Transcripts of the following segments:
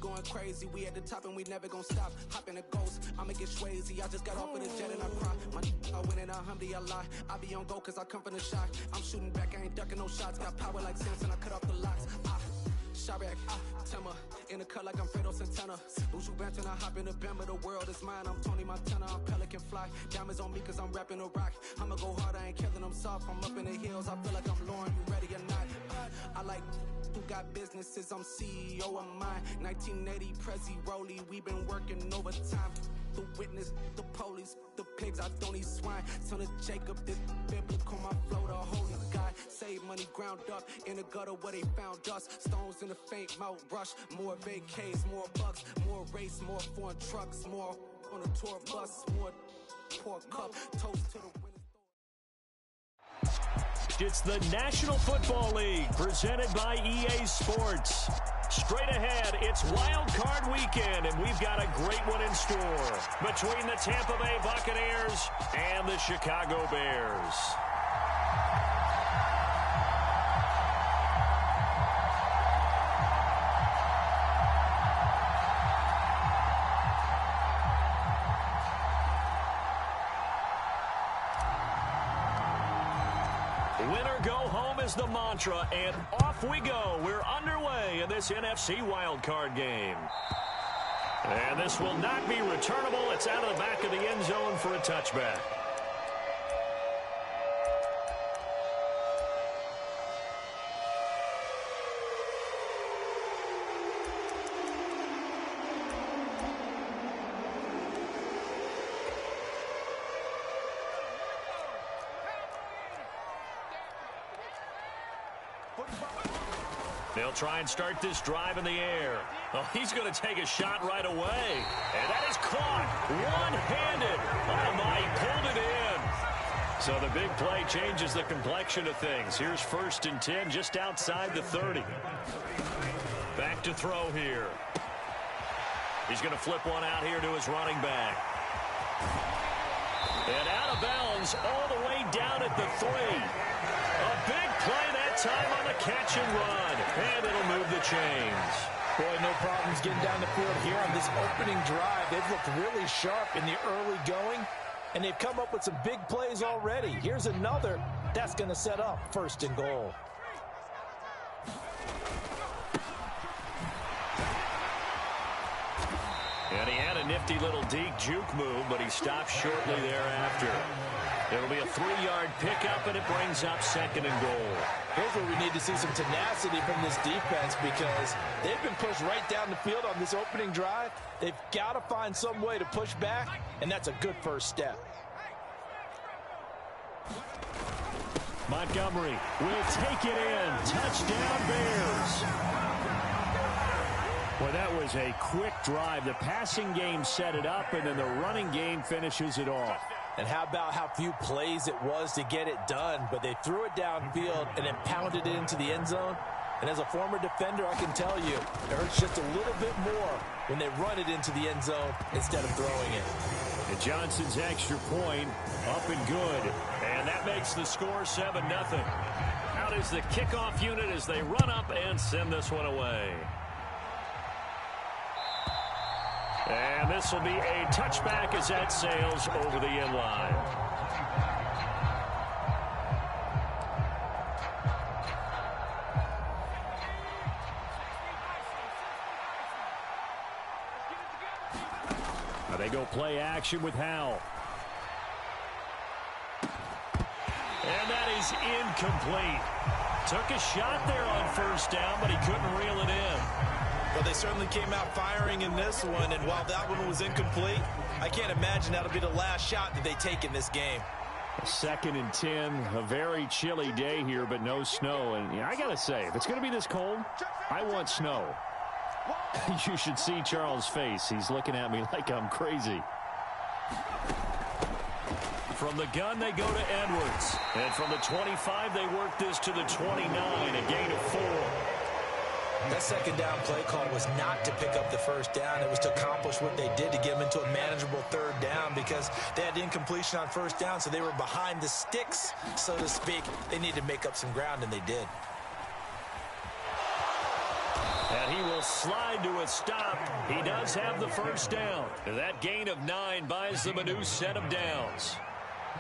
going crazy. We at the top and we never gonna stop. Hop in a ghost, I'ma get Swayze. I just got off of the jet and I cry. My I win in a Humvee, I lie. I be on go cause I come from the shot. I'm shooting back, I ain't ducking no shots. Got power like Samson, I cut off the locks. Sharek, Timmer, in the cut like I'm Fredo Santana. Buju Banton, I hop in the Bama, the world is mine. I'm Tony Montana, I'm Pelican Fly. Diamonds on me cause I'm rapping a rock. I'ma go hard, I ain't killing them soft. I'm up in the hills, I feel like I'm Lauren, you ready or not? I like who got businesses, I'm CEO of mine. 1980 Prezi Rolly, we been working overtime. The witness, the police, the pigs, I don't eat swine. Son of Jacob, this biblical, my flow, the holy God. Save money ground up in the gutter where they found us. Stones in the faint mouth rush. More vacays, more bucks, more race, more foreign trucks, more on a tour bus, more pork cup, toast to the winners. It's the National Football League presented by EA Sports. Straight ahead, it's Wild Card Weekend, and we've got a great one in store between the Tampa Bay Buccaneers and the Chicago Bears. Winner go home is the mantra, and off we go. We're underway in this NFC wildcard game. And this will not be returnable. It's out of the back of the end zone for a touchback. They'll try and start this drive in the air. Oh, he's going to take a shot right away. And that is caught one-handed. Oh, my, he pulled it in. So the big play changes the complexion of things. Here's 1st and 10 just outside the 30. Back to throw here. He's going to flip one out here to his running back. And out of bounds all the way down at the 3. A big play that time on the catch and run. And it'll move the chains. Boy, no problems getting down the field here on this opening drive. They've looked really sharp in the early going, and they've come up with some big plays already. Here's another. That's going to set up 1st and goal. And he had a nifty little deep juke move, but he stopped shortly thereafter. It'll be a 3-yard pickup, and it brings up 2nd and goal. Here's where we need to see some tenacity from this defense, because they've been pushed right down the field on this opening drive. They've got to find some way to push back, and that's a good first step. Montgomery will take it in. Touchdown, Bears. Well, that was a quick drive. The passing game set it up, and then the running game finishes it off. And how about how few plays it was to get it done, but they threw it downfield and then pounded it into the end zone. And as a former defender, I can tell you, it hurts just a little bit more when they run it into the end zone instead of throwing it. And Johnson's extra point up and good. And that makes the score 7-0. Out is the kickoff unit as they run up and send this one away. And this will be a touchback as that sails over the end line. Now they go play action with Howell. And that is incomplete. Took a shot there on 1st down, but he couldn't reel it in. Well, they certainly came out firing in this one, and while that one was incomplete, I can't imagine that'll be the last shot that they take in this game. 2nd and 10, a very chilly day here, but no snow. And I got to say, if it's going to be this cold, I want snow. You should see Charles' face. He's looking at me like I'm crazy. From the gun, they go to Edwards. And from the 25, they work this to the 29, a gain of 4. That 2nd down play call was not to pick up the 1st down. It was to accomplish what they did to get them into a manageable 3rd down, because they had incompletion on 1st down, so they were behind the sticks, so to speak. They needed to make up some ground, and they did. And he will slide to a stop. He does have the first down. That gain of 9 buys them a new set of downs.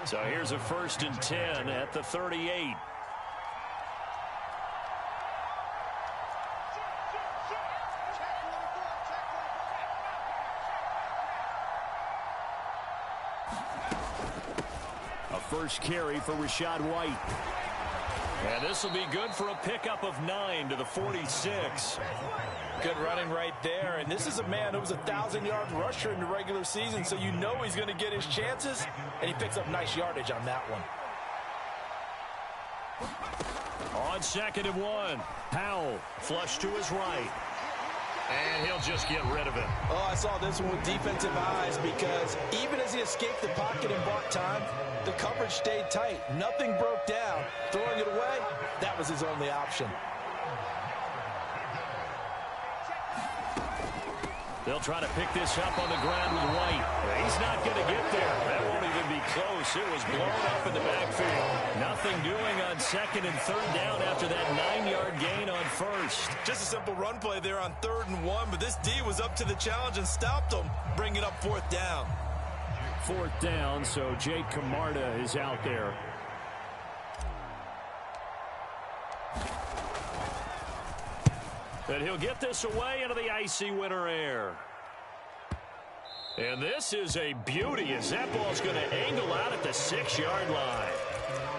So here's a 1st and 10 at the 38. A first carry for Rachaad White. And this will be good for a pickup of 9 to the 46. Good running right there. And this is a man who was a 1,000-yard rusher in the regular season, so you know he's going to get his chances, and he picks up nice yardage on that one. On 2nd and 1, Powell flush to his right. And he'll just get rid of it. Oh, I saw this one with defensive eyes because even as he escaped the pocket and bought time, the coverage stayed tight. Nothing broke down. Throwing it away, that was his only option. They'll try to pick this up on the ground with White. He's not going to get there. That won't even be close. It was blown up in the backfield. Nothing doing on 2nd and 3rd down after that 9-yard gain on 1st. Just a simple run play there on 3rd and 1, but this D was up to the challenge and stopped him, bringing up 4th down. 4th down, so Jake Camarda is out there. And he'll get this away into the icy winter air. And this is a beauty as that ball's going to angle out at the 6-yard line.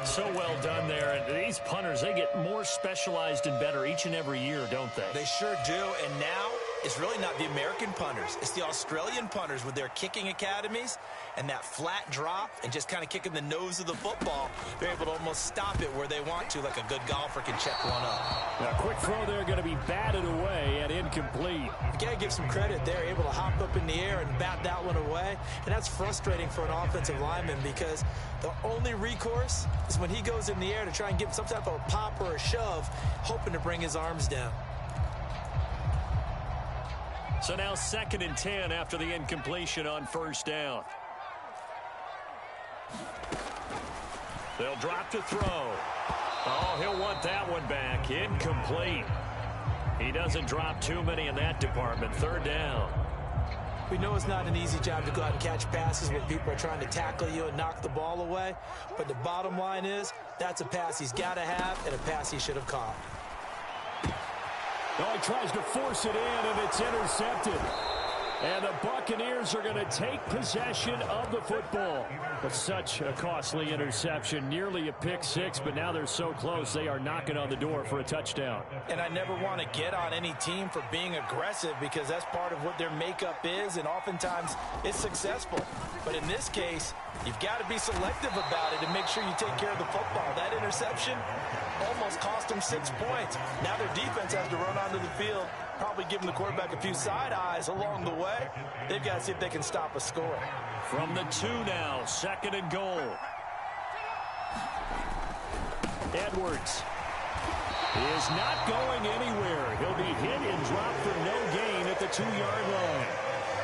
So well done there. And these punters, they get more specialized and better each and every year, don't they? They sure do. And now it's really not the American punters. It's the Australian punters with their kicking academies and that flat drop and just kind of kicking the nose of the football. They're able to almost stop it where they want to, like a good golfer can check one up. Now, quick throw there going to be batted away and incomplete. You got to give some credit. They're able to hop up in the air and bat that one away. And that's frustrating for an offensive lineman because the only recourse is when he goes in the air to try and get some type of a pop or a shove, hoping to bring his arms down. So now 2nd and 10 after the incompletion on 1st down. They'll drop to throw. Oh, he'll want that one back. Incomplete. He doesn't drop too many in that department. 3rd down. We know it's not an easy job to go out and catch passes when people are trying to tackle you and knock the ball away. But the bottom line is that's a pass he's got to have and a pass he should have caught. Oh, he tries to force it in, and it's intercepted. And the Buccaneers are going to take possession of the football. But such a costly interception, nearly a pick six, but now they're so close they are knocking on the door for a touchdown. And I never want to get on any team for being aggressive because that's part of what their makeup is, and oftentimes it's successful. But in this case, you've got to be selective about it and make sure you take care of the football. That interception almost cost them 6 points. Now their defense has to run onto the field, probably giving the quarterback a few side eyes along the way. They've got to see if they can stop a score. From the 2 now, 2nd and goal. Edwards is not going anywhere. He'll be hit and dropped for no gain at the 2-yard line.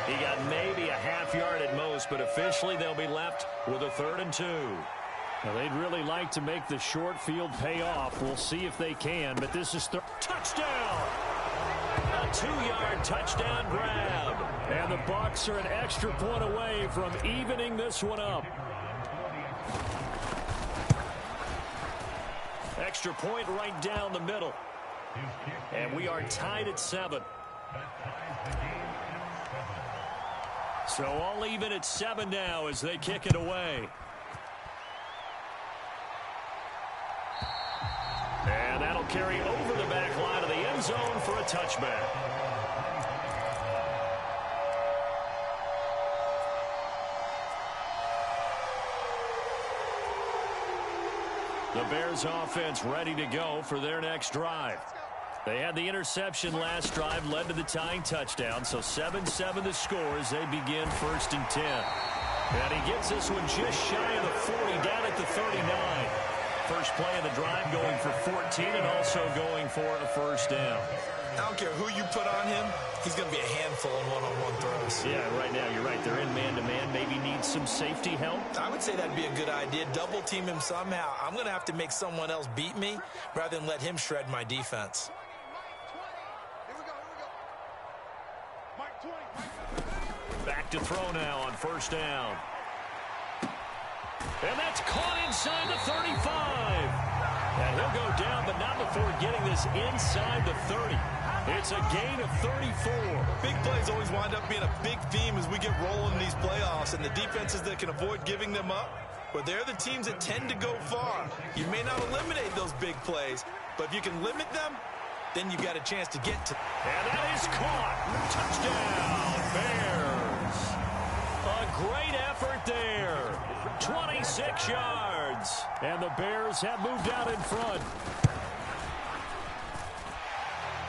He got maybe a half-yard at most, but officially they'll be left with a 3rd and 2. Now, they'd really like to make the short field pay off. We'll see if they can, but this is touchdown! A 2-yard touchdown grab. And the Bucs are an extra point away from evening this one up. Extra point right down the middle. And we are tied at 7. So all even at 7 now as they kick it away. And that'll carry over the back line of the end zone for a touchback. The Bears offense ready to go for their next drive. They had the interception last drive, led to the tying touchdown, so 7-7 the score as they begin 1st and 10. And he gets this one just shy of the 40, down at the 39. First play of the drive going for 14 and also going for a 1st down. I don't care who you put on him, he's going to be a handful in one-on-one throws. Yeah, right now you're right. They're in man-to-man. Maybe need some safety help. I would say that'd be a good idea. Double team him somehow. I'm going to have to make someone else beat me rather than let him shred my defense. Back to throw now on first down. And that's caught inside the 35. And he'll go down, but not before getting this inside the 30. It's a gain of 34. Big plays always wind up being a big theme as we get rolling in these playoffs, and the defenses that can avoid giving them up, but they're the teams that tend to go far. You may not eliminate those big plays, but if you can limit them, then you've got a chance to get to. And that is caught. Touchdown, Bears. A great effort there. 26 yards. And the Bears have moved out in front.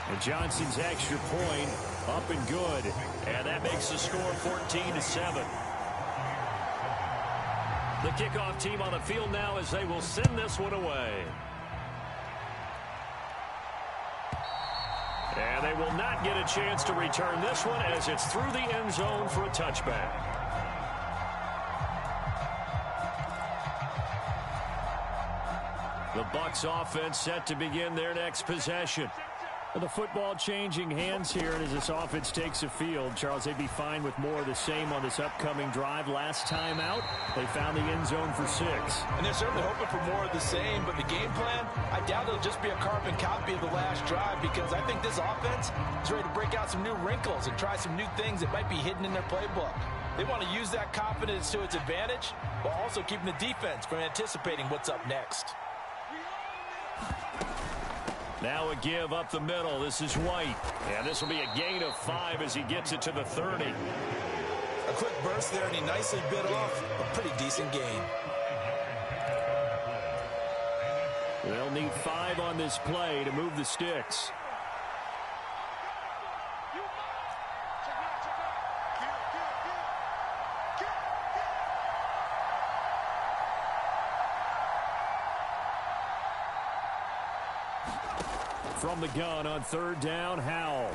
And Johnson's extra point up and good. And that makes the score 14-7. The kickoff team on the field now as they will send this one away. And they will not get a chance to return this one as it's through the end zone for a touchback. The Bucs offense set to begin their next possession. The football changing hands here, and as this offense takes the field, Charles, they'd be fine with more of the same on this upcoming drive. Last time out, they found the end zone for 6. And they're certainly hoping for more of the same, but the game plan, I doubt it'll just be a carbon copy of the last drive, because I think this offense is ready to break out some new wrinkles and try some new things that might be hidden in their playbook. They want to use that confidence to its advantage, while also keeping the defense from anticipating what's up next. Now a give up the middle. This is White. And this will be a gain of 5 as he gets it to the 30. A quick burst there, and he nicely bit off a pretty decent gain. They'll need 5 on this play to move the sticks. From the gun on third down, Howell.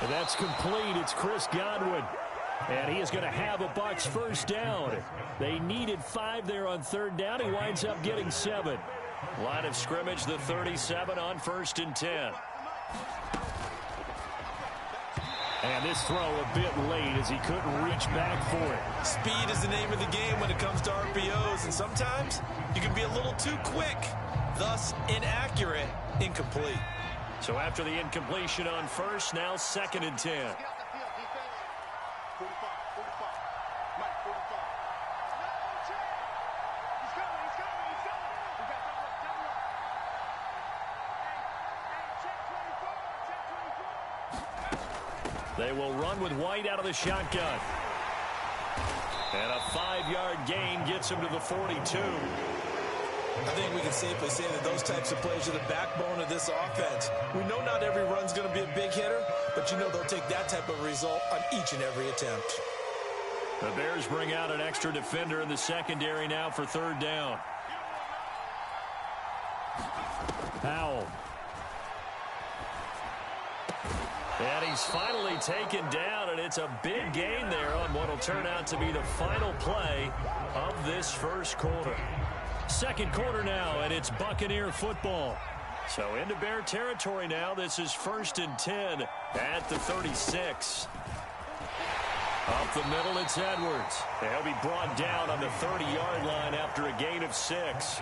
And that's complete. It's Chris Godwin. And he is going to have a Bucs first down. They needed 5 there on third down. He winds up getting 7. Line of scrimmage, the 37 on 1st and 10. And this throw a bit late as he couldn't reach back for it. Speed is the name of the game when it comes to RPOs, and sometimes you can be a little too quick, thus inaccurate, incomplete. So after the incompletion on first, now 2nd and 10. They will run with White out of the shotgun. And a 5-yard gain gets him to the 42. I think we can safely say that those types of plays are the backbone of this offense. We know not every run's going to be a big hitter, but you know they'll take that type of result on each and every attempt. The Bears bring out an extra defender in the secondary now for third down. Howell. And he's finally taken down, and it's a big gain there on what will turn out to be the final play of this first quarter. Second quarter now, and it's Buccaneer football. So into Bear territory now. This is 1st and 10 at the 36. Up the middle, it's Edwards. He'll be brought down on the 30-yard line after a gain of 6.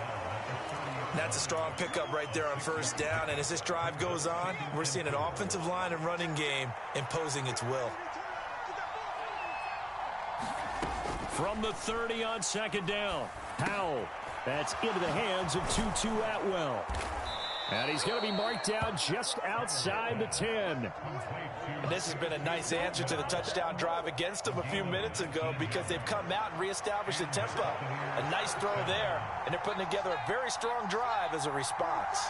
That's a strong pickup right there on first down, and as this drive goes on, we're seeing an offensive line and running game imposing its will. From the 30 on 2nd down, Howell. That's into the hands of Tutu Atwell. And he's going to be marked down just outside the 10. And this has been a nice answer to the touchdown drive against them a few minutes ago, because they've come out and reestablished the tempo. A nice throw there, and they're putting together a very strong drive as a response.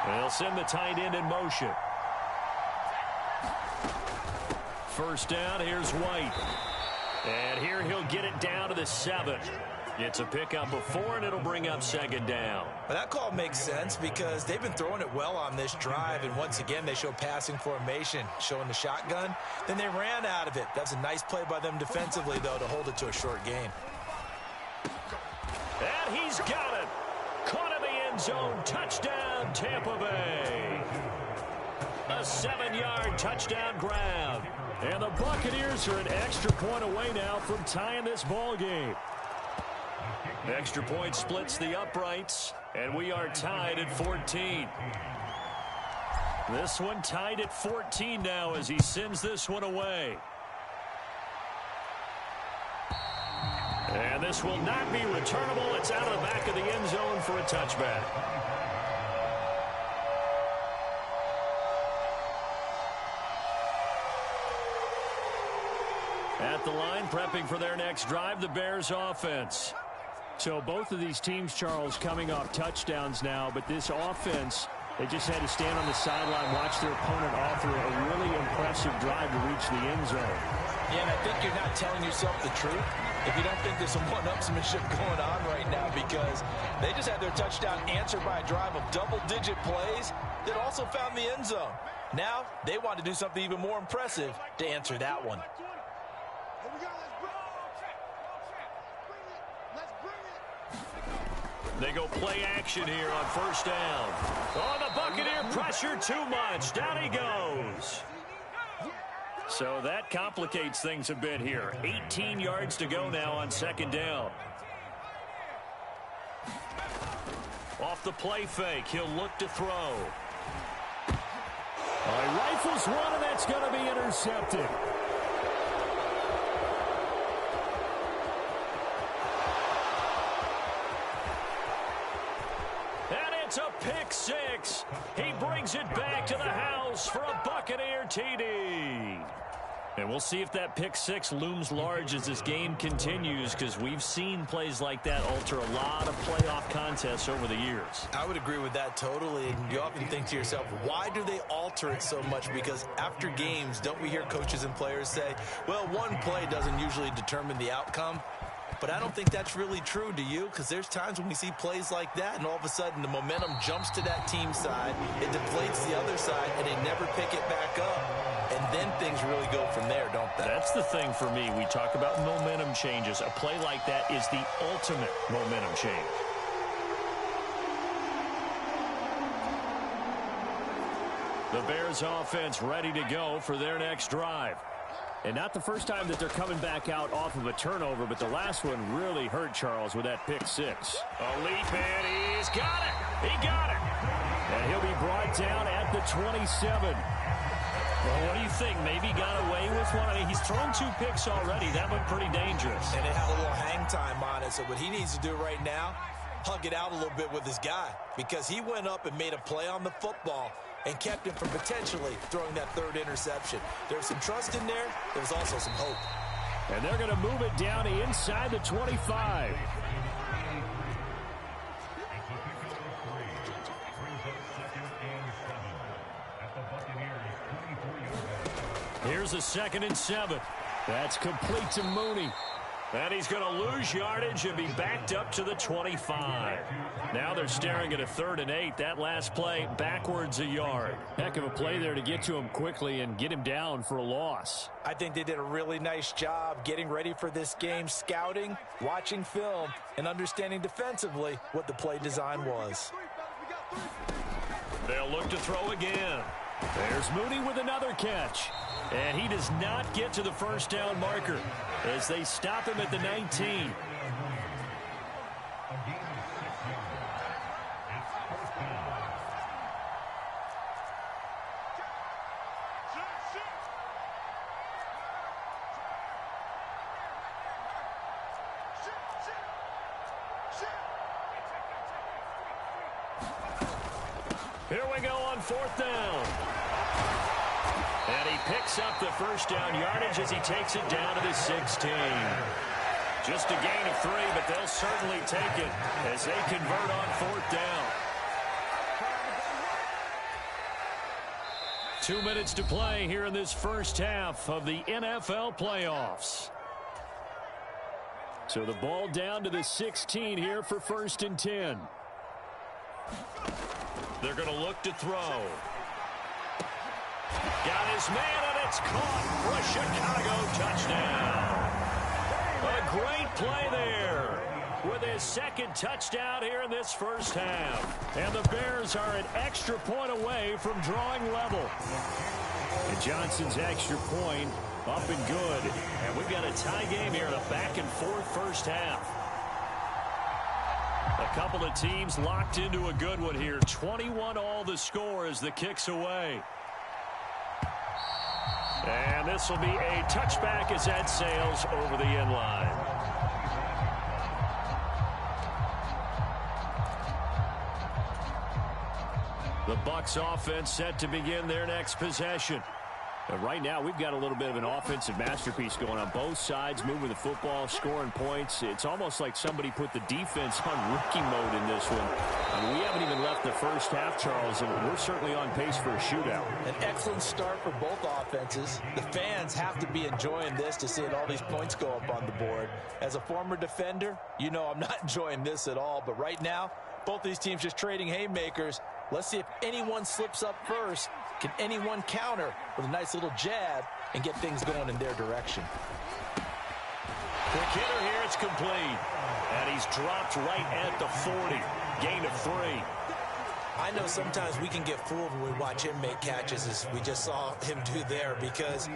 They'll send the tight end in motion. First down, here's White. And here he'll get it down to the 7. It's a pickup of 4, and it'll bring up 2nd down. Well, that call makes sense because they've been throwing it well on this drive, and once again they show passing formation, showing the shotgun. Then they ran out of it. That's a nice play by them defensively, though, to hold it to a short gain. And he's got it. Caught in the end zone. Touchdown, Tampa Bay. A 7-yard touchdown grab. And the Buccaneers are an extra point away now from tying this ball game. Extra point splits the uprights, and we are tied at 14. This one tied at 14 now as he sends this one away. And this will not be returnable. It's out of the back of the end zone for a touchback. At the line, prepping for their next drive, the Bears offense. So both of these teams, Charles, coming off touchdowns now, but this offense, they just had to stand on the sideline, watch their opponent offer a really impressive drive to reach the end zone. Yeah, and I think you're not telling yourself the truth if you don't think there's some one-upsmanship going on right now, because they just had their touchdown answered by a drive of double-digit plays that also found the end zone. Now they want to do something even more impressive to answer that one. They go play action here on first down. Oh, the Buccaneer pressure too much. Down he goes. So that complicates things a bit here. 18 yards to go now on second down. Off the play fake, he'll look to throw. He rifles one, and that's going to be intercepted. It's a pick six. He brings it back to the house for a Buccaneer TD. And we'll see if that pick six looms large as this game continues, because we've seen plays like that alter a lot of playoff contests over the years. I would agree with that totally. And you often think to yourself, why do they alter it so much? Because after games, don't we hear coaches and players say, well, one play doesn't usually determine the outcome? But I don't think that's really true, do you? Because there's times when we see plays like that, and all of a sudden the momentum jumps to that team side, it deflates the other side, and they never pick it back up. And then things really go from there, don't they? That's the thing for me. We talk about momentum changes. A play like that is the ultimate momentum change. The Bears offense ready to go for their next drive. And not the first time that they're coming back out off of a turnover, but the last one really hurt Charles with that pick six. A leap, and he's got it. He got it. And he'll be brought down at the 27. Well, what do you think? Maybe got away with one? I mean, he's thrown 2 picks already. That looked pretty dangerous. And it had a little hang time on it, so what he needs to do right now, hug it out a little bit with his guy, because he went up and made a play on the football and kept him from potentially throwing that third interception. There was some trust in there. There was also some hope. And they're going to move it down inside the 25. Here's a 2nd and 7. That's complete to Mooney. And he's going to lose yardage and be backed up to the 25. Now they're staring at a 3rd and 8. That last play, backwards a yard. Heck of a play there to get to him quickly and get him down for a loss. I think they did a really nice job getting ready for this game, scouting, watching film, and understanding defensively what the play design was. They'll look to throw again. There's Mooney with another catch. And he does not get to the first down marker as they stop him at the 19. Here we go on 4th down. And he picks up the first down yardage as he takes it down to the 16. Just a gain of 3, but they'll certainly take it as they convert on 4th down. 2 minutes to play here in this first half of the NFL playoffs. So the ball down to the 16 here for 1st and 10. They're going to look to throw. Got his man, and it's caught for a Chicago touchdown. A great play there. with his second touchdown here in this first half. And the Bears are an extra point away from drawing level. And Johnson's extra point up and good. And we've got a tie game here in a back-and-forth first half. A couple of teams locked into a good one here. 21-all the score as the kick's away. And this will be a touchback as that sails over the end line. The Bucs offense set to begin their next possession. But right now, we've got a little bit of an offensive masterpiece going on both sides, moving the football, scoring points. It's almost like somebody put the defense on rookie mode in this one. I mean, we haven't even left the first half, Charles, and we're certainly on pace for a shootout. An excellent start for both offenses. The fans have to be enjoying this to see all these points go up on the board. As a former defender, you know I'm not enjoying this at all. But right now, both these teams just trading haymakers. Let's see if anyone slips up first. Can anyone counter with a nice little jab and get things going in their direction? Quick hitter here, it's complete. And he's dropped right at the 40. Gain of 3. I know sometimes we can get fooled when we watch him make catches, as we just saw him do there, because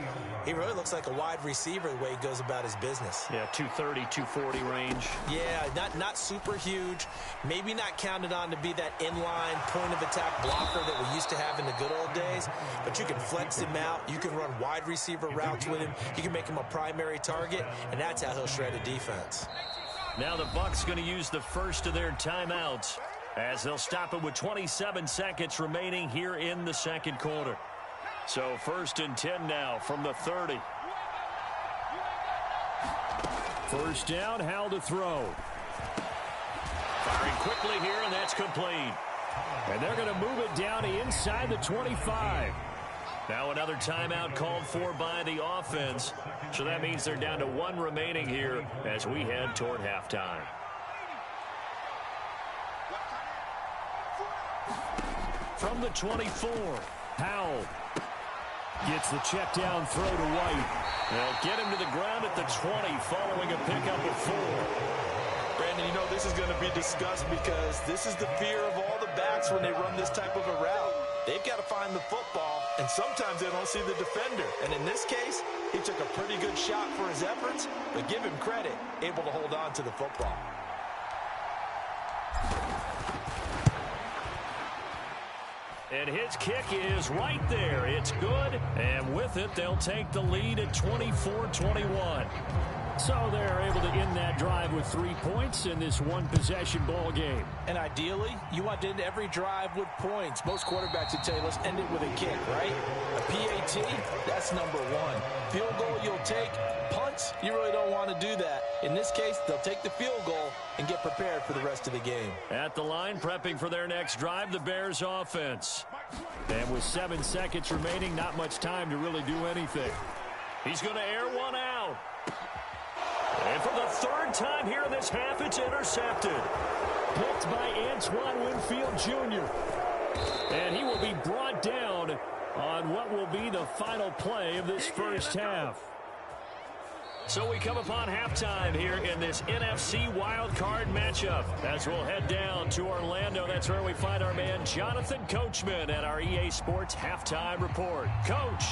he really looks like a wide receiver the way he goes about his business. Yeah, 230, 240 range. Yeah, not super huge. Maybe not counted on to be that inline point-of-attack blocker that we used to have in the good old days, but you can flex him out. You can run wide receiver routes with him. You can make him a primary target, and that's how he'll shred a defense. Now the Bucs going to use the first of their timeouts, as they'll stop it with 27 seconds remaining here in the second quarter. So 1st and 10 now from the 30. First down, Howell to throw. Firing quickly here, and that's complete. And they're going to move it down inside the 25. Now another timeout called for by the offense. So that means they're down to 1 remaining here as we head toward halftime. From the 24, Howell gets the check down throw to White. They'll get him to the ground at the 20 following a pickup of 4. Brandon, you know this is going to be discussed because this is the fear of all the backs when they run this type of a route. They've got to find the football, and sometimes they don't see the defender. And in this case, he took a pretty good shot for his efforts, but give him credit, able to hold on to the football. And his kick is right there. It's good. And with it, they'll take the lead at 24-21. So they're able to end that drive with 3 points in this one-possession ball game. And ideally, you want to end every drive with points. Most quarterbacks would tell you, let's end it with a kick, right? A PAT, that's number 1. Field goal you'll take. Punts, you really don't want to do that. In this case, they'll take the field goal and get prepared for the rest of the game. At the line, prepping for their next drive, the Bears offense. And with 7 seconds remaining, not much time to really do anything. He's going to air one out. And for the 3rd time here in this half, it's intercepted. Picked by Antoine Winfield Jr. And he will be brought down on what will be the final play of this first half. So we come upon halftime here in this NFC wildcard matchup as we'll head down to Orlando. That's where we find our man Jonathan Coachman at our EA Sports Halftime Report. Coach,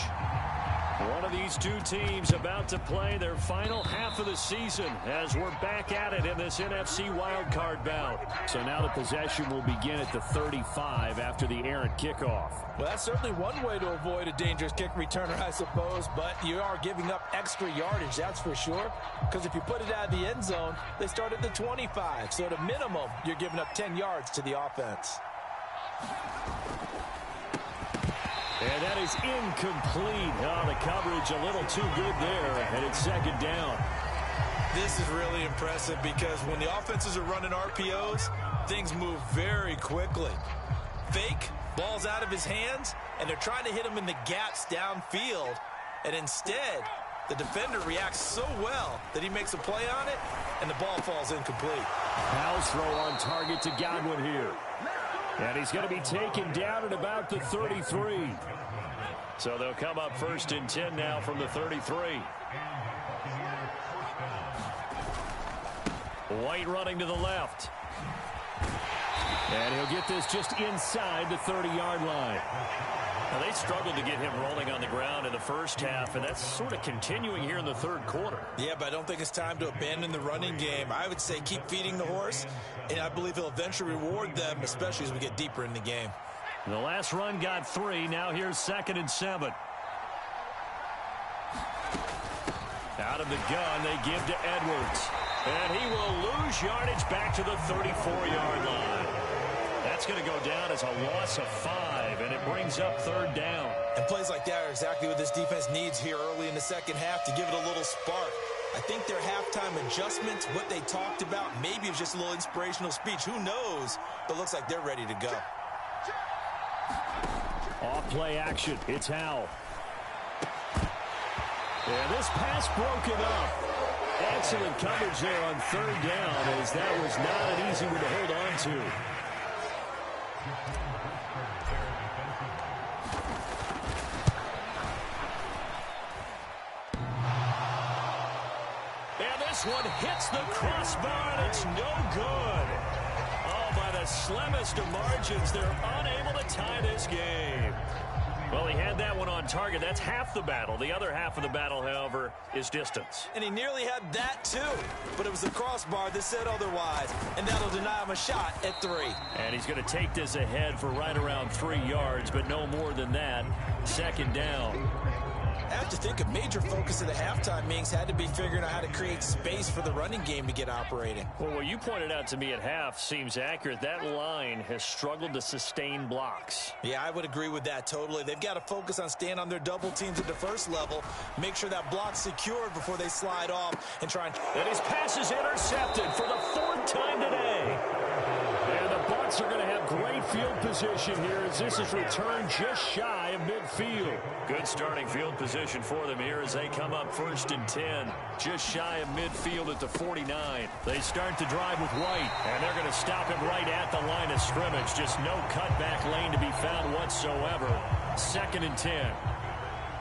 one of these two teams about to play their final half of the season as we're back at it in this NFC wildcard bout. So now the possession will begin at the 35 after the errant kickoff. Well, that's certainly one way to avoid a dangerous kick returner, I suppose, but you are giving up extra yardage, that's for sure, because if you put it out of the end zone, they start at the 25. So at a minimum, you're giving up 10 yards to the offense. And that is incomplete. Oh, the coverage a little too good there, and it's 2nd down. This is really impressive because when the offenses are running RPOs, things move very quickly. Fake, ball's out of his hands, and they're trying to hit him in the gaps downfield. And instead, the defender reacts so well that he makes a play on it, and the ball falls incomplete. Howell's throw on target to Godwin here. And he's going to be taken down at about the 33. So they'll come up 1st and 10 now from the 33. White running to the left. And he'll get this just inside the 30-yard line. Now, they struggled to get him rolling on the ground in the first half, and that's sort of continuing here in the third quarter. Yeah, but I don't think it's time to abandon the running game. I would say keep feeding the horse, and I believe he'll eventually reward them, especially as we get deeper in the game. The last run got 3. Now here's 2nd and 7. Out of the gun, they give to Edwards. And he will lose yardage back to the 34-yard line. That's going to go down as a loss of 5, and it brings up 3rd down. And plays like that are exactly what this defense needs here early in the second half to give it a little spark. I think their halftime adjustments, what they talked about, maybe it was just a little inspirational speech. Who knows? But it looks like they're ready to go. Off play action. It's Howell. And this pass broken up. Excellent coverage there on 3rd down, as that was not an easy one to hold on to. And this one hits the crossbar, and it's no good. Oh, by the slimmest of margins, they're unable to tie this game. Well, he had that one on target. That's half the battle. The other half of the battle, however, is distance. And he nearly had that, too. But it was the crossbar that said otherwise. And that'll deny him a shot at 3. And he's going to take this ahead for right around 3 yards, but no more than that. 2nd down. I have to think a major focus of the halftime meetings had to be figuring out how to create space for the running game to get operating. Well, what you pointed out to me at half seems accurate. That line has struggled to sustain blocks. Yeah, I would agree with that totally. They've got to focus on staying on their double teams at the first level, make sure that block's secured before they slide off and try and his pass is intercepted for the 4th time today. And the Bucs are going to have great field position here as this is returned just shy of midfield. Good starting field position for them here as they come up 1st and 10. Just shy of midfield at the 49. They start the drive with White, and they're going to stop him right at the line of scrimmage. Just no cutback lane to be found whatsoever. 2nd and 10.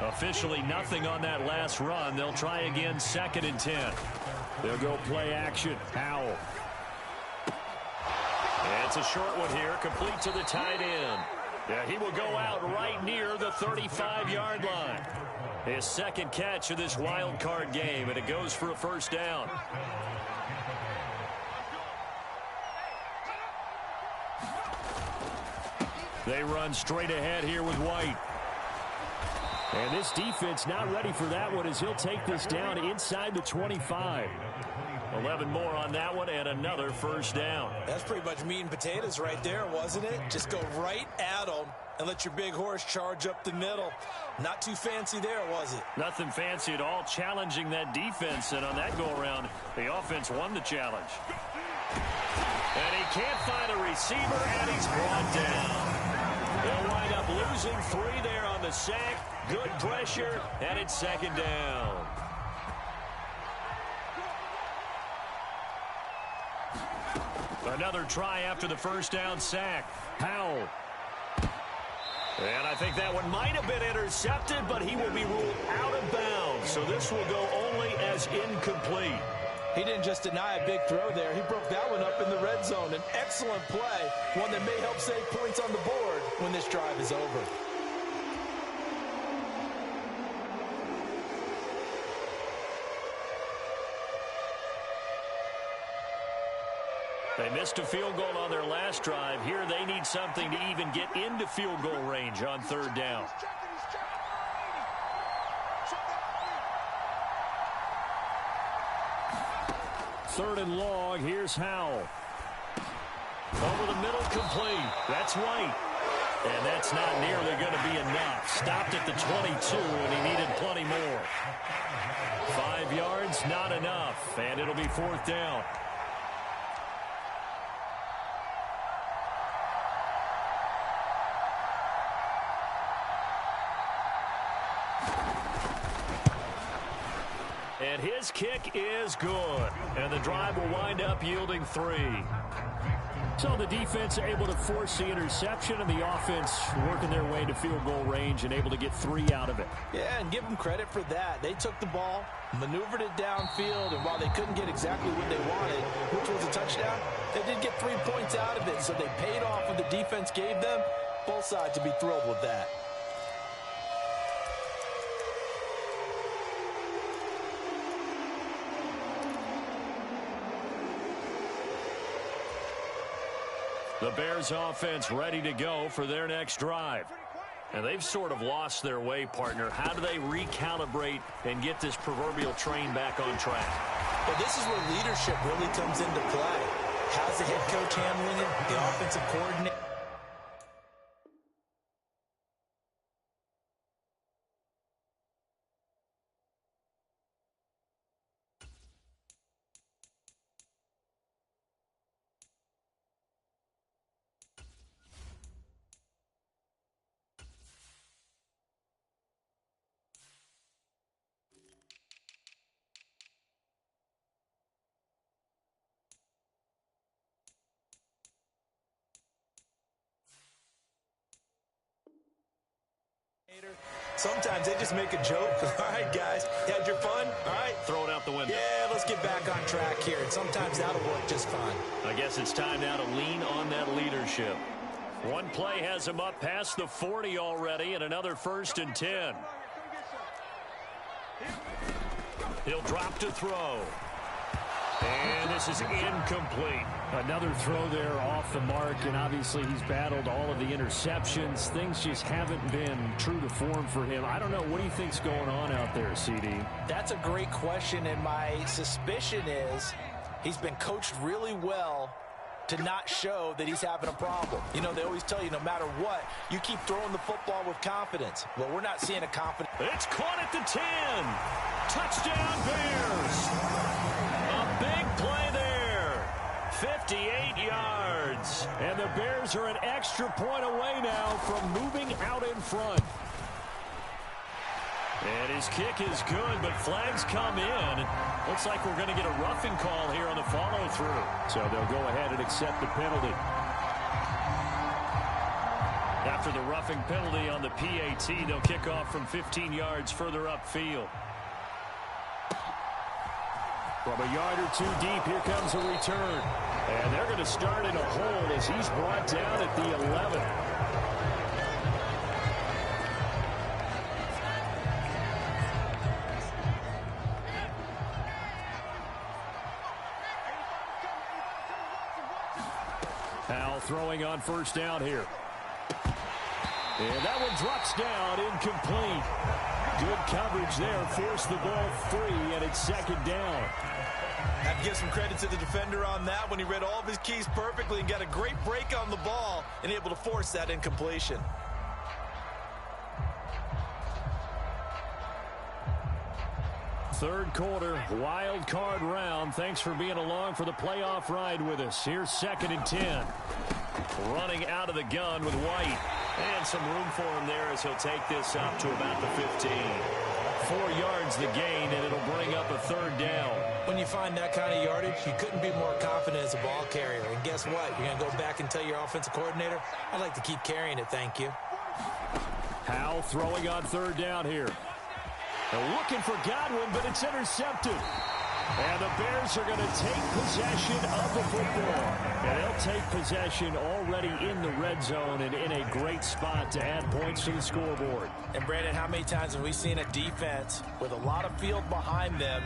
Officially nothing on that last run. They'll try again 2nd and 10. They'll go play action. Howell. It's a short one here, complete to the tight end. Yeah, he will go out right near the 35-yard line. His 2nd catch of this wild card game, and it goes for a 1st down. They run straight ahead here with White. And this defense not ready for that one as he'll take this down inside the 25. 11 more on that one and another 1st down. That's pretty much meat and potatoes right there, wasn't it? Just go right at them and let your big horse charge up the middle. Not too fancy there, was it? Nothing fancy at all, challenging that defense. And on that go-around, the offense won the challenge. And he can't find a receiver, and he's brought down. They'll wind up losing 3 there on the sack. Good pressure, and it's 2nd down. Another try after the 1st down sack. Howell. And I think that one might have been intercepted, but he will be ruled out of bounds. So this will go only as incomplete. He didn't just deny a big throw there. He broke that one up in the red zone. An excellent play, one that may help save points on the board when this drive is over. They missed a field goal on their last drive. Here they need something to even get into field goal range on 3rd down. Third and long. Here's Howell. Over the middle, complete. That's White. And that's not nearly going to be enough. Stopped at the 22, and he needed plenty more. 5 yards, not enough. And it'll be 4th down. And his kick is good. And the drive will wind up yielding 3. So the defense able to force the interception, and the offense working their way to field goal range and able to get 3 out of it. Yeah, and give them credit for that. They took the ball, maneuvered it downfield, and while they couldn't get exactly what they wanted, which was a touchdown, they did get 3 points out of it, so they paid off what the defense gave them. Both sides to be thrilled with that. The Bears offense ready to go for their next drive. And they've sort of lost their way, partner. How do they recalibrate and get this proverbial train back on track? Well, this is where leadership really comes into play. How's the head coach handling it? The offensive coordinator. Sometimes they just make a joke. All right, guys, you had your fun? All right. Throw it out the window. Yeah, let's get back on track here. And sometimes that'll work just fine. I guess it's time now to lean on that leadership. One play has him up past the 40 already, and another 1st and 10. He'll drop to throw. And this is incomplete. Another throw there off the mark, and obviously he's battled all of the interceptions. Things just haven't been true to form for him. I don't know. What do you think's going on out there, CD? That's a great question, and my suspicion is he's been coached really well to not show that he's having a problem. You know, they always tell you no matter what, you keep throwing the football with confidence. Well, we're not seeing a confidence. It's caught at the 10. Touchdown, Bears. A big play there. 58 yards. And the Bears are an extra point away now from moving out in front. And his kick is good, but flags come in. Looks like we're going to get a roughing call here on the follow-through. So they'll go ahead and accept the penalty. After the roughing penalty on the PAT, they'll kick off from 15 yards further upfield. From a yard or two deep, here comes a return. And they're going to start in a hole as he's brought down at the 11. Powell throwing on 1st down here. And that one drops down, incomplete. Good coverage there, forced the ball free, and it's 2nd down. I have to give some credit to the defender on that when he read all of his keys perfectly and got a great break on the ball and able to force that incompletion. Third quarter, wild card round. Thanks for being along for the playoff ride with us. Here's 2nd and 10. Running out of the gun with White. And some room for him there as he'll take this up to about the 15. 4 yards the gain, and it'll bring up a 3rd down. When you find that kind of yardage, you couldn't be more confident as a ball carrier. And guess what? You're going to go back and tell your offensive coordinator, I'd like to keep carrying it, thank you. Powell throwing on 3rd down here. They're looking for Godwin, but it's intercepted. And the Bears are going to take possession of the football. And they'll take possession already in the red zone and in a great spot to add points to the scoreboard. And, Brandon, how many times have we seen a defense with a lot of field behind them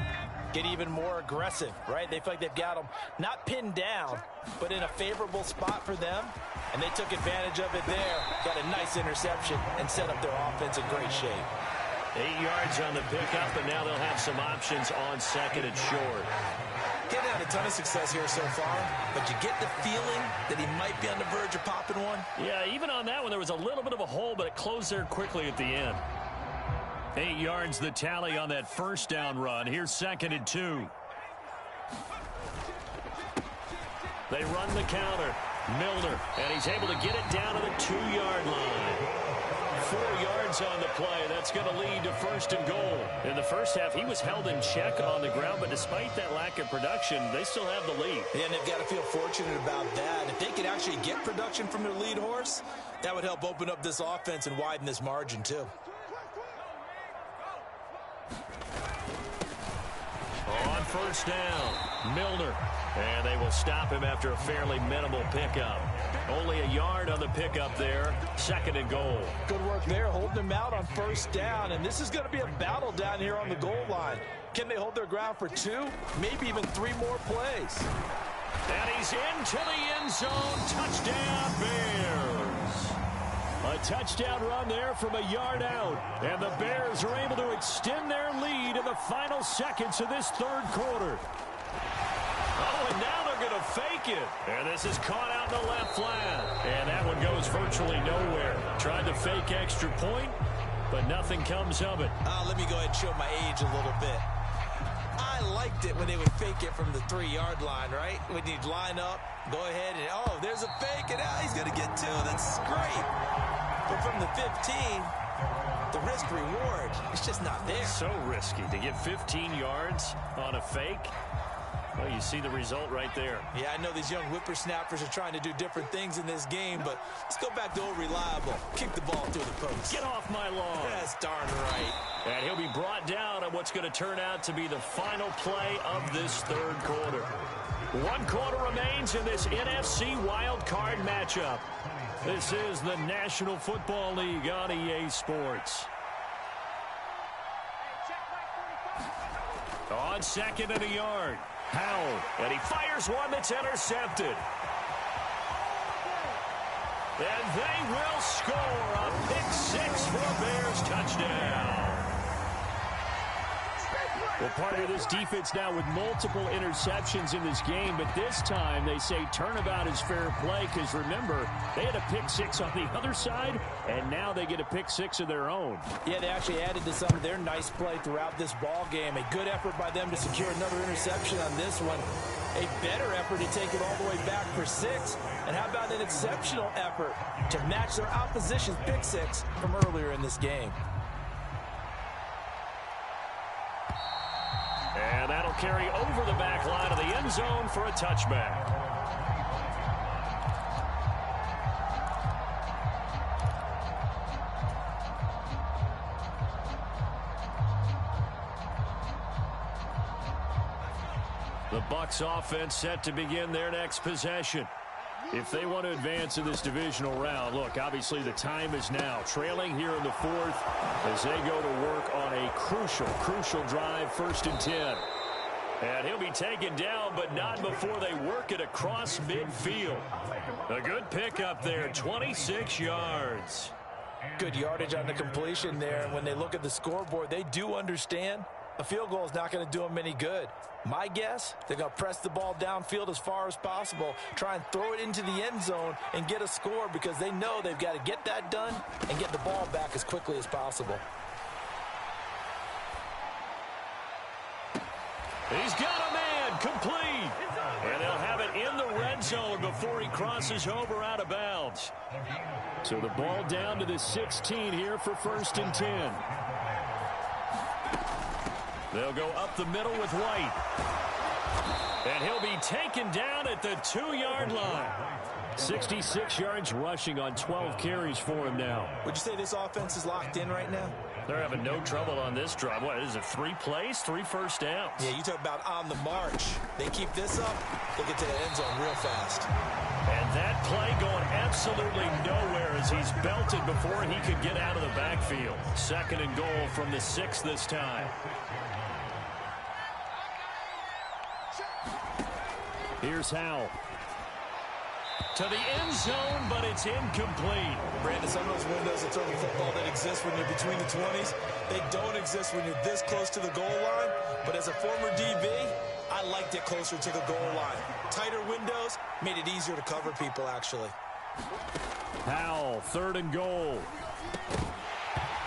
get even more aggressive, right? They feel like they've got them not pinned down, but in a favorable spot for them. And they took advantage of it there. Got a nice interception and set up their offense in great shape. 8 yards on the pickup, and now they'll have some options on 2nd and short. He hasn't had a ton of success here so far, but you get the feeling that he might be on the verge of popping one. Yeah, even on that one, there was a little bit of a hole, but it closed there quickly at the end. 8 yards the tally on that 1st down run. Here's 2nd and 2. They run the counter. Milner, and he's able to get it down to the 2-yard line. 4 yards yards on the play. That's going to lead to 1st and goal. In the first half, he was held in check on the ground, but despite that lack of production, they still have the lead. Yeah, and they've got to feel fortunate about that. If they could actually get production from their lead horse, that would help open up this offense and widen this margin, too. On 1st down, Milner. And they will stop him after a fairly minimal pickup. Only a yard on the pickup there. 2nd and goal. Good work there, holding him out on 1st down. And this is going to be a battle down here on the goal line. Can they hold their ground for 2, maybe even 3 more plays? And he's into the end zone. Touchdown, Bears. A touchdown run there from a yard out. And the Bears are able to extend their lead in the final seconds of this 3rd quarter. Oh, and now they're going to fake it. And this is caught out in the left flat. And that one goes virtually nowhere. Tried to fake extra point, but nothing comes of it. Let me go ahead and show my age a little bit. I liked it when they would fake it from the 3-yard line, right? When you'd line up, go ahead and, oh, there's a fake, and he's going to get 2. That's great. But from the 15, the risk-reward, it's just not there. So risky to get 15 yards on a fake. Well, you see the result right there. Yeah, I know these young whippersnappers are trying to do different things in this game, but let's go back to old reliable. Kick the ball through the post. Get off my lawn. That's darn right. And he'll be brought down on what's going to turn out to be the final play of this 3rd quarter. 1 quarter remains in this NFC wild card matchup. This is the National Football League on EA Sports. On 2nd and a yard. Howell, and he fires one that's intercepted. And they will score a pick-6 for a Bears touchdown. Well, part of this defense now with multiple interceptions in this game, but this time they say turnabout is fair play because, remember, they had a pick-6 on the other side, and now they get a pick-6 of their own. Yeah, they actually added to some of their nice play throughout this ball game. A good effort by them to secure another interception on this one. A better effort to take it all the way back for 6. And how about an exceptional effort to match their opposition's pick-6 from earlier in this game? And that'll carry over the back line of the end zone for a touchback. The Bucs offense set to begin their next possession. If they want to advance in this divisional round, look, obviously the time is now. Trailing here in the 4th as they go to work on a crucial drive, 1st and 10. And he'll be taken down, but not before they work it across midfield. A good pickup there, 26 yards. Good yardage on the completion there. And when they look at the scoreboard, they do understand a field goal is not going to do them any good. My guess, they're going to press the ball downfield as far as possible, try and throw it into the end zone and get a score because they know they've got to get that done and get the ball back as quickly as possible. He's got a man, complete. And they'll have it in the red zone before he crosses over out of bounds. So the ball down to the 16 here for 1st and 10. They'll go up the middle with White. And he'll be taken down at the 2-yard line. 66 yards rushing on 12 carries for him now. Would you say this offense is locked in right now? They're having no trouble on this drive. What is it, 3 plays, 3 first downs? Yeah, you talk about on the march. They keep this up, they get to the end zone real fast. And that play going absolutely nowhere as he's belted before he could get out of the backfield. 2nd and goal from the 6 this time. Here's Howell. To the end zone, but it's incomplete. Brandon, some of those windows of total football that exist when you're between the 20s, they don't exist when you're this close to the goal line. But as a former DB, I liked it closer to the goal line. Tighter windows made it easier to cover people, actually. Howell, 3rd and goal.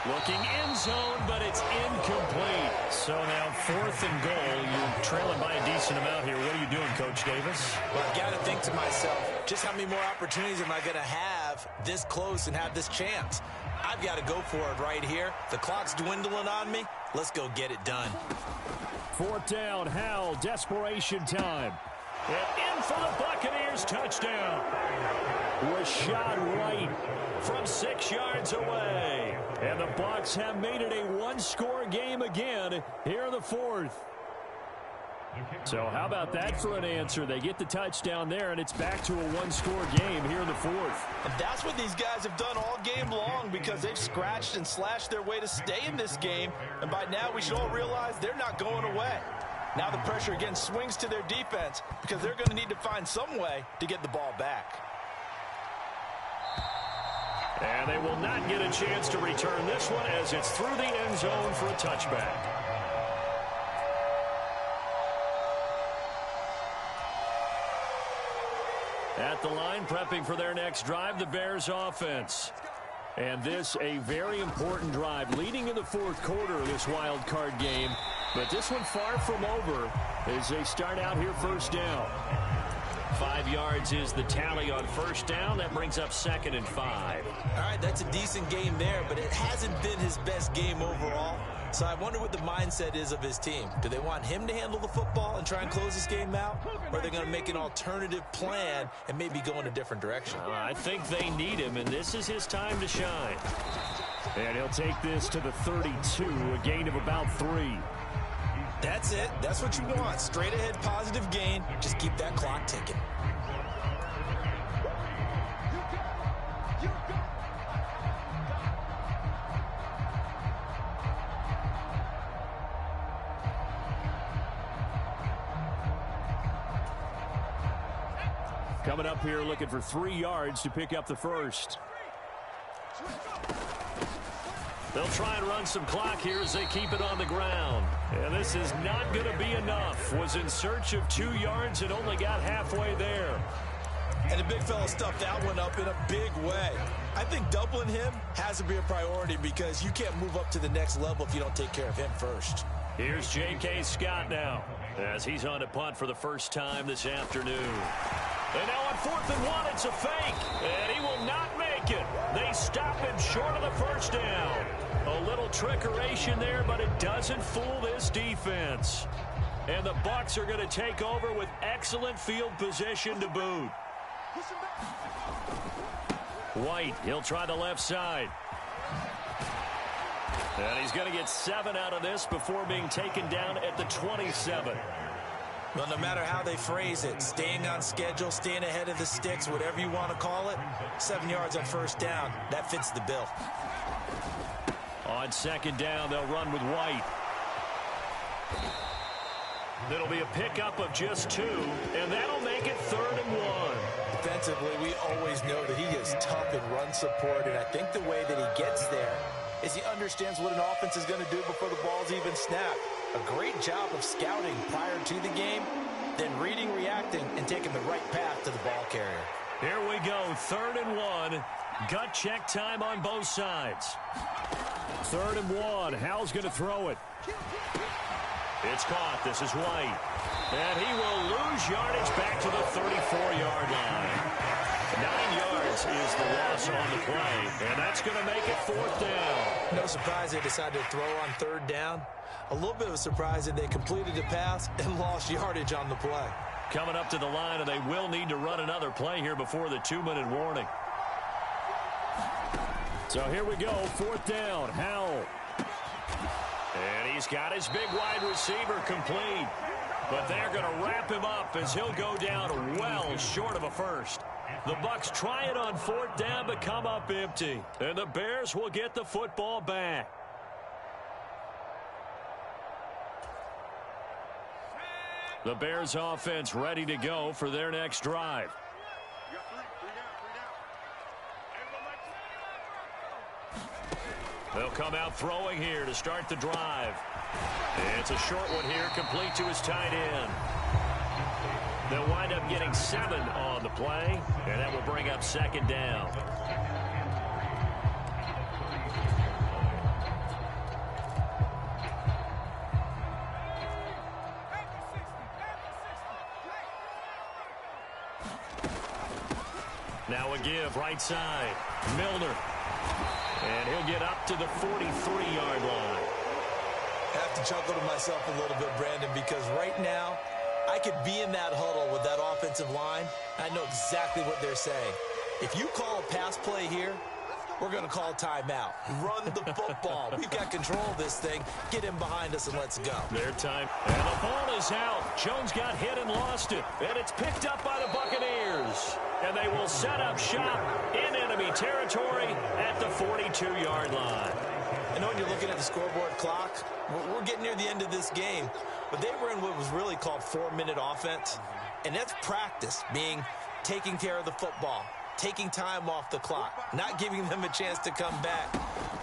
Looking end zone, but it's incomplete. So now 4th and goal. You're trailing by a decent amount here. What are you doing, Coach Davis? Well, I got to think to myself, just how many more opportunities am I going to have this close and have this chance? I've got to go for it right here. The clock's dwindling on me. Let's go get it done. 4th down, Howell, desperation time. And in for the Buccaneers touchdown. Rashad White from 6 yards away. And the Bucs have made it a one-score game again here in the 4th. So how about that for an answer? They get the touchdown there, and it's back to a one-score game here in the 4th. And that's what these guys have done all game long because they've scratched and slashed their way to stay in this game. And by now, we should all realize they're not going away. Now the pressure again swings to their defense because they're going to need to find some way to get the ball back. And they will not get a chance to return this one as it's through the end zone for a touchback. At the line, prepping for their next drive, the Bears offense. And this a very important drive leading in the 4th quarter of this wild card game. But this one far from over as they start out here 1st down. 5 yards is the tally on 1st down. That brings up 2nd and 5. All right, that's a decent game there, but it hasn't been his best game overall. So I wonder what the mindset is of his team. Do they want him to handle the football and try and close this game out? Or are they going to make an alternative plan and maybe go in a different direction? I think they need him, and this is his time to shine. And he'll take this to the 32, a gain of about 3. That's it. That's what you want. Straight ahead, positive gain. Just keep that clock ticking. Coming up here looking for 3 yards to pick up the first. They'll try and run some clock here as they keep it on the ground. And this is not going to be enough. Was in search of 2 yards and only got halfway there. And the big fella stuffed that one up in a big way. I think doubling him has to be a priority because you can't move up to the next level if you don't take care of him first. Here's J.K. Scott now as he's on a punt for the first time this afternoon. And now on 4th and 1, it's a fake. And he will not make it. They stop him short of the 1st down. A little trickeration there, but it doesn't fool this defense. And the Bucs are going to take over with excellent field position to boot. White, he'll try the left side. And he's going to get 7 out of this before being taken down at the 27. Well, no matter how they phrase it, staying on schedule, staying ahead of the sticks, whatever you want to call it, 7 yards on 1st down, that fits the bill. On 2nd down, they'll run with White. It'll be a pickup of just 2, and that'll make it 3rd and 1. Defensively, we always know that he is tough in run support, and I think the way that he gets there is he understands what an offense is going to do before the ball's even snapped. A great job of scouting prior to the game, then reading, reacting, and taking the right path to the ball carrier. Here we go, 3rd and 1. Gut check time on both sides. 3rd and 1. Howell's going to throw it. It's caught. This is White. And he will lose yardage back to the 34-yard line. 9 yards is the loss on the play, and that's going to make it 4th down. No surprise they decided to throw on 3rd down. A little bit of a surprise that they completed the pass and lost yardage on the play. Coming up to the line, and they will need to run another play here before the 2-minute warning. So here we go, 4th down, Howell. And he's got his big wide receiver complete. But they're going to wrap him up as he'll go down well short of a first. The Bucs try it on 4th down but come up empty. And the Bears will get the football back. The Bears offense ready to go for their next drive. They'll come out throwing here to start the drive. It's a short one here, complete to his tight end. They'll wind up getting 7 on the play, and that will bring up 2nd down. Now a give right side. Milner. And he'll get up to the 43-yard line. I have to chuckle to myself a little bit, Brandon, because right now I could be in that huddle with that offensive line. I know exactly what they're saying. If you call a pass play here, we're going to call timeout. Run the football. We've got control of this thing. Get him behind us and let's go. Their time. And the ball is out. Jones got hit and lost it. And it's picked up by the Buccaneers. And they will set up shop in enemy territory at the 42-yard line. I know when you're looking at the scoreboard clock, we're getting near the end of this game. But they were in what was really called 4-minute offense. And that's practice, being taking care of the football, taking time off the clock, not giving them a chance to come back.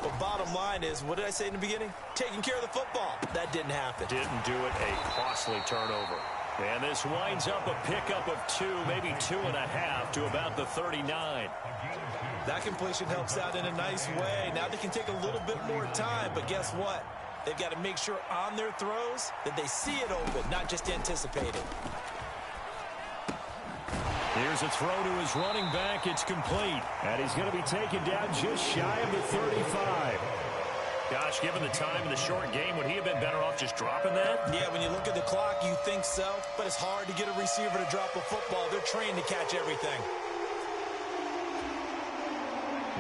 But bottom line is, what did I say in the beginning? Taking care of the football. That didn't happen. Didn't do it. A costly turnover. And this winds up a pickup of 2, maybe 2.5 to about the 39. That completion helps out in a nice way. Now they can take a little bit more time, but guess what? They've got to make sure on their throws that they see it open, not just anticipate it. Here's a throw to his running back. It's complete. And he's going to be taken down just shy of the 35. Gosh, given the time in the short game, would he have been better off just dropping that? Yeah, when you look at the clock, you think so. But it's hard to get a receiver to drop a football. They're trained to catch everything.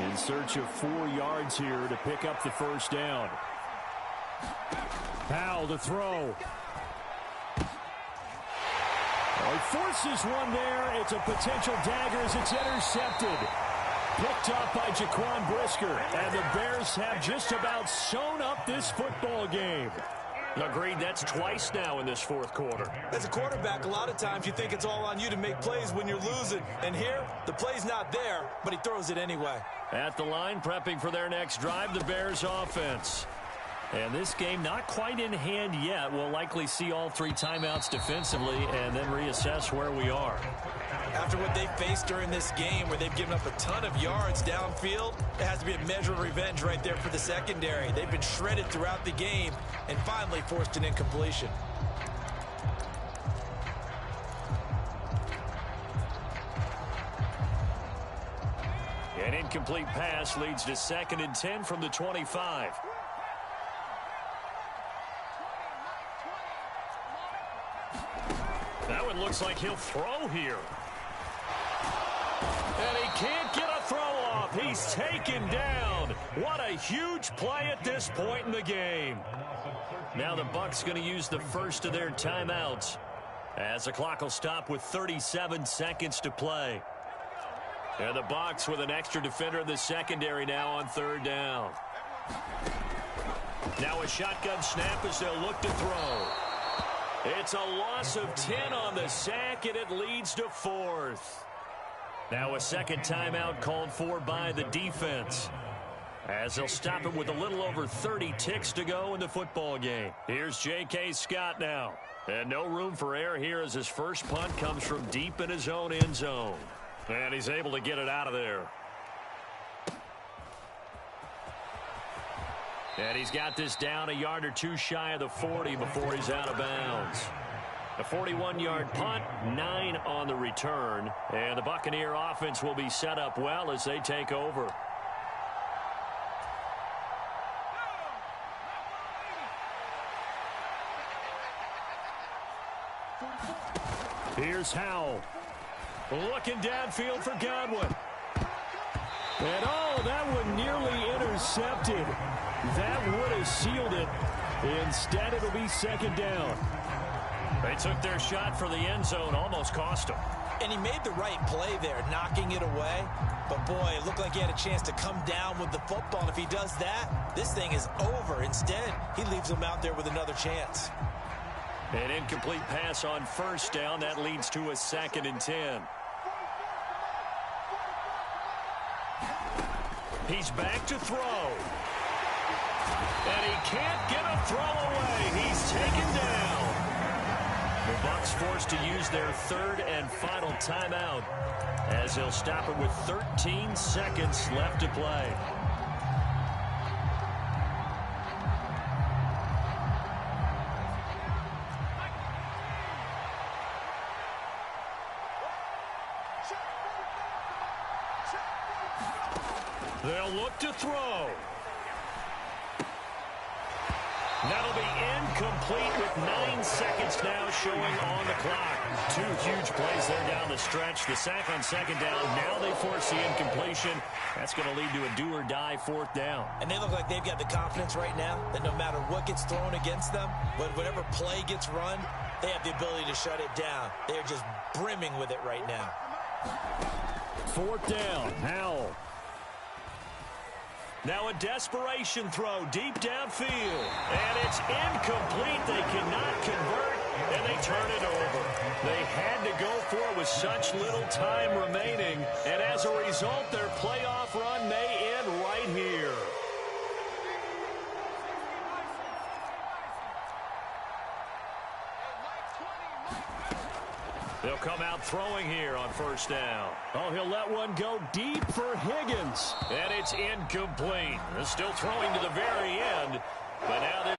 In search of 4 yards here to pick up the first down. Powell to throw. He forces one there. It's a potential dagger as it's intercepted. Picked up by Jaquan Brisker. And the Bears have just about sewn up this football game. Agreed, that's twice now in this fourth quarter. As a quarterback, a lot of times you think it's all on you to make plays when you're losing. And here, the play's not there, but he throws it anyway. At the line, prepping for their next drive, the Bears offense. And this game not quite in hand yet. We'll likely see all 3 timeouts defensively and then reassess where we are. After what they faced during this game where they've given up a ton of yards downfield, there has to be a measure of revenge right there for the secondary. They've been shredded throughout the game and finally forced an incompletion. An incomplete pass leads to 2nd and 10 from the 25. That one looks like he'll throw here. And he can't get a throw off. He's taken down. What a huge play at this point in the game. Now the Bucs going to use the first of their timeouts as the clock will stop with 37 seconds to play. And the Bucs with an extra defender in the secondary now on 3rd down. Now a shotgun snap as they'll look to throw. It's a loss of 10 on the sack, and it leads to 4th. Now a second timeout called for by the defense, as they'll stop it with a little over 30 ticks to go in the football game. Here's J.K. Scott now. And no room for error here as his first punt comes from deep in his own end zone. And he's able to get it out of there. And he's got this down a yard or 2 shy of the 40 before he's out of bounds. A 41-yard punt, 9 on the return. And the Buccaneer offense will be set up well as they take over. Here's Howell. Looking downfield for Godwin. And oh, that one nearly intercepted. That would have sealed it. Instead, it'll be 2nd down. They took their shot for the end zone, almost cost them. And he made the right play there, knocking it away. But boy, it looked like he had a chance to come down with the football. And if he does that, this thing is over. Instead, he leaves him out there with another chance. An incomplete pass on 1st down. That leads to a 2nd and 10. He's back to throw. And he can't get a throw away. He's taken down. The Bucs forced to use their 3rd and final timeout as they'll stop it with 13 seconds left to play. They'll look to throw. That'll be incomplete with 9 seconds now showing on the clock. 2 huge plays there down the stretch. The sack on second down. Now they force the incompletion. That's going to lead to a do-or-die fourth down. And they look like they've got the confidence right now that no matter what gets thrown against them, but whatever play gets run, they have the ability to shut it down. They're just brimming with it right now. Fourth down, Howell. Now a desperation throw deep downfield. And it's incomplete. They cannot convert, and they turn it over. They had to go for it with such little time remaining. And as a result, their playoff run may end right here. They'll come out throwing here on first down. Oh, he'll let one go deep for Higgins. And it's incomplete. They're still throwing to the very end. But now this